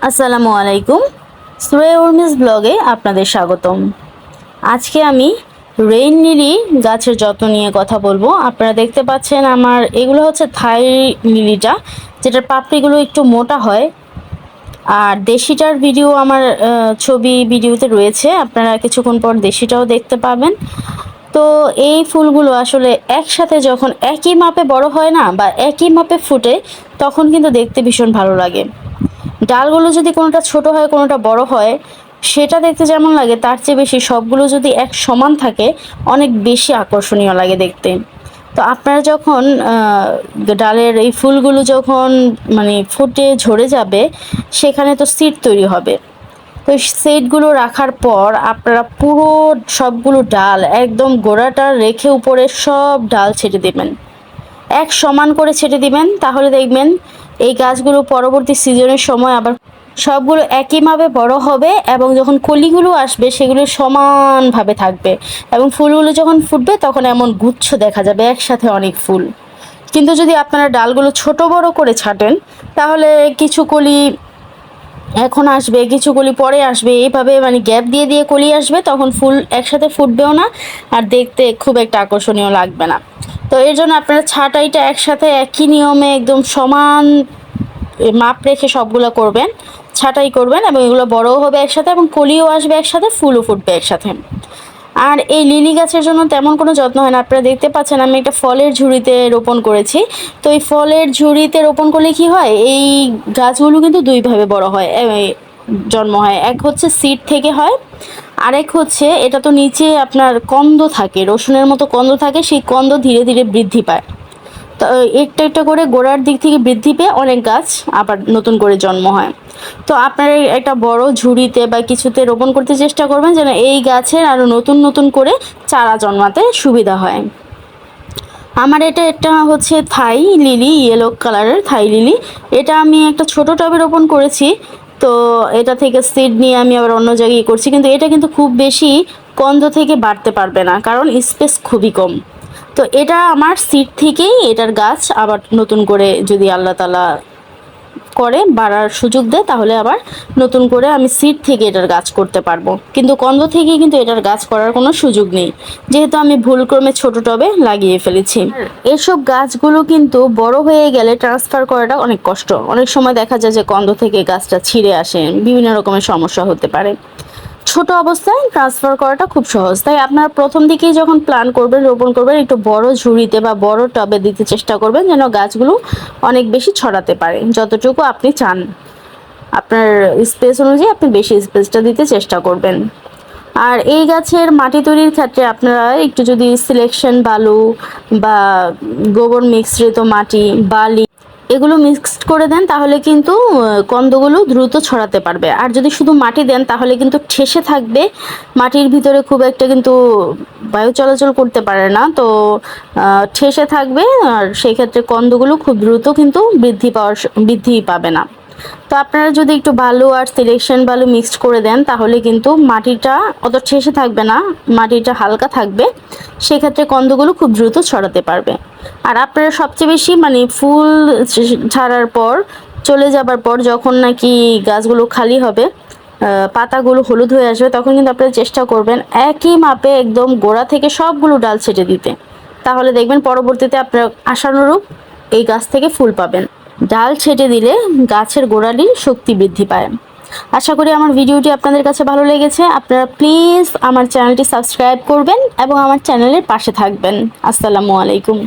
আসসালামু আলাইকুম। সুরে উর্মিস ব্লগে আপনাদের স্বাগতম। আজকে আমি রেইন লিলি গাছের যত্ন নিয়ে কথা বলবো। আপনারা দেখতে পাচ্ছেন আমার এগুলো হচ্ছে থাই লিলিটা, যেটার পাপড়িগুলো একটু মোটা হয়। আর দেশিটার ভিডিও আমার ছবি ভিডিওতে রয়েছে, আপনারা কিছুক্ষণ পর দেশিটাও দেখতে পাবেন। তো এই ফুলগুলো আসলে একসাথে যখন একই মাপে বড় হয় না, বা একই মাপে ফুটে, তখন কিন্তু দেখতে ভীষণ ভালো লাগে। ডালগুলো যদি কোনোটা ছোট হয় কোনোটা বড় হয়, সেটা দেখতে যেমন লাগে তার চেয়ে বেশি সবগুলো যদি এক সমান থাকে অনেক বেশি আকর্ষণীয় লাগে দেখতে। তো আপনারা যখন ডালের এই ফুলগুলো যখন মানে ফুটে ঝরে যাবে, সেখানে তো সিড তৈরি হবে। তো সিডগুলো রাখার পর আপনারা পুরো সবগুলো ডাল একদম গোড়াটা রেখে উপরে সব ডাল ছেটে দেবেন, এক সমান করে ছেটে দিবেন। তাহলে দেখবেন এই গাছগুলো পরবর্তী সিজনের সময় আবার সবগুলো একইভাবে বড় হবে, এবং যখন কলিগুলো আসবে সেগুলো সমানভাবে থাকবে, এবং ফুলগুলো যখন ফুটবে তখন এমন গুচ্ছ দেখা যাবে একসাথে অনেক ফুল। কিন্তু যদি আপনারা ডালগুলো ছোট বড় করে ছাটেন, তাহলে কিছু কলি এখন আসবে, কিছু কলি পরে আসবে, এইভাবে মানে গ্যাপ দিয়ে দিয়ে কলি আসবে, তখন ফুল একসাথে ফুটবেও না, আর দেখতে খুব একটা আকর্ষণীয় লাগবে না। তো এর জন্য আপনারা ছাঁটাইটা একসাথে একই নিয়মে একদম সমান মাপ রেখে সবগুলো করবেন, ছাঁটাই করবেন, এবং এগুলো বড়ও হবে একসাথে, এবং কলিও আসবে একসাথে, ফুলও ফুটবে একসাথে। আর এই লিলি গাছের জন্য তেমন কোনো যত্ন হয় না। আপনারা দেখতে পাচ্ছেন আমি একটা ফলের ঝুড়িতে রোপণ করেছি। তো এই ফলের ঝুড়িতে রোপণ করলে কি হয়, এই গাছগুলো কিন্তু দুইভাবে বড় হয়, জন্ম হয়। এক হচ্ছে সিড থেকে হয়, আরেক হচ্ছে এটা তো নিচে আপনার কন্দ থাকে, রসুনের মতো কন্দ থাকে, সেই কন্দ ধীরে ধীরে বৃদ্ধি পায়। তো একটা একটা করে গোড়ার দিক থেকে বৃদ্ধি পেয়ে অনেক গাছ আবার নতুন করে জন্ম হয়। তো আপনারা একটা বড় ঝুড়িতে বা কিছুতে রোপণ করতে চেষ্টা করবেন, যেন এই গাছের আরও নতুন নতুন করে চারা জন্মাতে সুবিধা হয়। আমার এটা হচ্ছে থাই লিলি, ইয়েলো কালারের থাই লিলি। এটা আমি একটা ছোট টবে রোপণ করেছি। তো এটা থেকে সিড নিয়ে আমি আবার অন্য জায়গায় করছি, কিন্তু এটা কিন্তু খুব বেশি কন্দ থেকে বাড়তে পারবে না, কারণ স্পেস খুবই কম। তো এটা আমার সিড থেকেই এটার গাছ আবার নতুন করে যদি আল্লাহ তাআলা করে বাড়ার সুযোগ দেয়, তাহলে আবার নতুন করে আমি সিড থেকে এটার গাছ করতে পারবো। কিন্তু কন্দ থেকে কিন্তু এটার গাছ করার কোনো সুযোগ নেই, যেহেতু আমি ভুলক্রমে ছোট টবে লাগিয়ে ফেলেছি। এসব গাছগুলো কিন্তু বড় হয়ে গেলে ট্রান্সফার করাটা অনেক কষ্ট। অনেক সময় দেখা যায় যে কন্দ থেকে গাছটা ছিঁড়ে আসে, বিভিন্ন রকমের সমস্যা হতে পারে। ছোট অবস্থায় ট্রান্সফার করাটা খুব সহজ। তাই আপনারা প্রথম দিকেই যখন প্ল্যান করবেন, রোপণ করবেন, একটু বড় ঝুড়িতে বা বড় টবে দিতে চেষ্টা করবেন, যেন গাছগুলো অনেক বেশি ছড়াতে পারে। যতটুকু আপনি চান, আপনার স্পেস অনুযায়ী আপনি বেশি স্পেসটা দিতে চেষ্টা করবেন। আর এই গাছের মাটি তৈরির ক্ষেত্রে আপনারা একটু যদি সিলেকশন বালু বা গোবর মিশ্রিত মাটি, বালি, এগুলো মিক্সড করে দেন, তাহলে কিন্তু কন্দগুলো দ্রুত ছড়াতে পারবে। আর যদি শুধু মাটি দেন, তাহলে কিন্তু ঠেসে থাকবে, মাটির ভিতরে খুব একটা কিন্তু বায়ু চলাচল করতে পারে না। তো ঠেসে থাকবে, আর সেই ক্ষেত্রে কন্দগুলো খুব দ্রুত কিন্তু বৃদ্ধি পাবে না। তো আপনারা যদি একটু বালু আর সিলেকশন বালু মিক্সড করে দেন, তাহলে কিন্তু মাটিটা অত ঠেসে থাকবে না, মাটিটা হালকা থাকবে, সেক্ষেত্রে কন্দগুলো খুব দ্রুত ছড়াতে পারবে। আর আপনারা সবচেয়ে বেশি মানে ফুল ছাড়ার পর, চলে যাবার পর, যখন নাকি গাছগুলো খালি হবে, পাতাগুলো হলুদ হয়ে আসবে, তখন কিন্তু আপনারা চেষ্টা করবেন একই মাপে একদম গোড়া থেকে সবগুলো ডাল ছেটে দিতে। তাহলে দেখবেন পরবর্তীতে আপনারা আশানুরূপ এই গাছ থেকে ফুল পাবেন। ডাল ছেটে দিলে গাছের গোড়ালির শক্তি বৃদ্ধি পায়। আশা করি আমার ভিডিওটি আপনাদের কাছে ভালো লেগেছে। আপনারা প্লিজ আমার চ্যানেলটি সাবস্ক্রাইব করবেন এবং আমার চ্যানেলের পাশে থাকবেন। আসসালামু আলাইকুম।